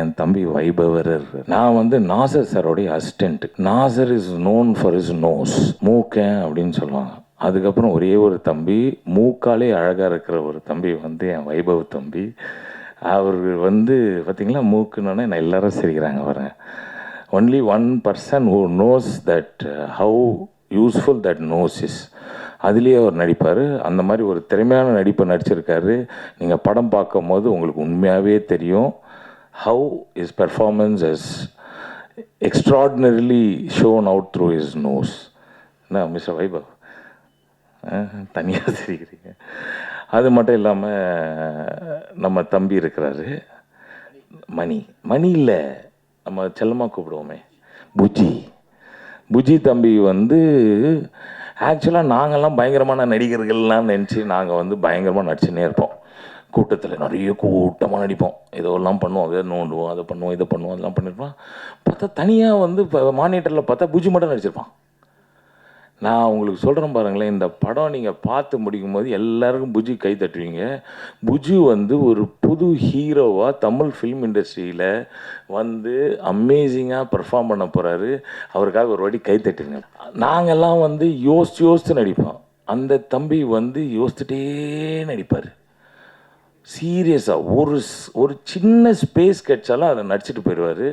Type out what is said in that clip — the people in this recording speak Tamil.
என் தம்பி வைபவரர். நான் வந்து நாசர் சாரோடைய assistant. Nassar is known for is nose, மூக்கன் அப்படின்னு சொல்லுவாங்க. அதுக்கப்புறம் ஒரே ஒரு தம்பி, மூக்காலே அழகாக இருக்கிற ஒரு தம்பி வந்து என் வைபவ் தம்பி. அவர் வந்து பார்த்திங்களா, மூக்குன்னொன்னே நான் எல்லாரும் சிரிக்கிறாங்க வரேன். Only one person who knows that how useful that nose is. அதுலேயே அவர் நடிப்பார். அந்த மாதிரி ஒரு திறமையான நடிப்பை நடிச்சிருக்காரு. நீங்கள் படம் பார்க்கும் போது உங்களுக்கு உண்மையாகவே தெரியும் how is performance is extraordinarily shown out through is nose. என்ன மிஸ்டர் வைபவ் தனியாக தெரிகிறீங்க. அது மட்டும் இல்லாமல் நம்ம தம்பி இருக்கிறாரு மணி. மணி இல்லை, நம்ம செல்லமாக கூப்பிடுவோமே புஜி. புஜி தம்பி வந்து ஆக்சுவலாக நாங்கள்லாம் பயங்கரமான நடிகர்கள்லாம் நினச்சி நாங்கள் வந்து பயங்கரமாக நடிச்சுன்னே இருப்போம். கூட்டத்தில் நிறைய கூட்டமாக நடிப்போம். இதெல்லாம் பண்ணுவோம், அதை நோண்டுவோம், அதை பண்ணுவோம், இதை பண்ணுவோம், அதெல்லாம் பண்ணியிருப்பான். பார்த்தா தனியாக வந்து இப்போ மானிட்டரில் பார்த்தா புஜி மட்டும் நடிச்சிருப்பான். நான் உங்களுக்கு சொல்கிறேன் பாருங்களேன், இந்த படம் நீங்கள் பார்த்து முடிக்கும் போது எல்லாருக்கும் புஜி கை தட்டுவீங்க. புஜி வந்து ஒரு புது ஹீரோவாக தமிழ் ஃபிலிம் இண்டஸ்ட்ரியில் வந்து அமேசிங்காக பெர்ஃபார்ம் பண்ண போகிறாரு. அவருக்காக ஒரு வாட்டி கை தட்டுங்க. நாங்கள்லாம் வந்து யோசித்து நடிப்போம். அந்த தம்பி வந்து யோசிச்சுட்டே நடிப்பார். சீரியஸாக ஒரு சின்ன ஸ்பேஸ் கிடைச்சாலும் அதை நடிச்சிட்டு போயிடுவார்.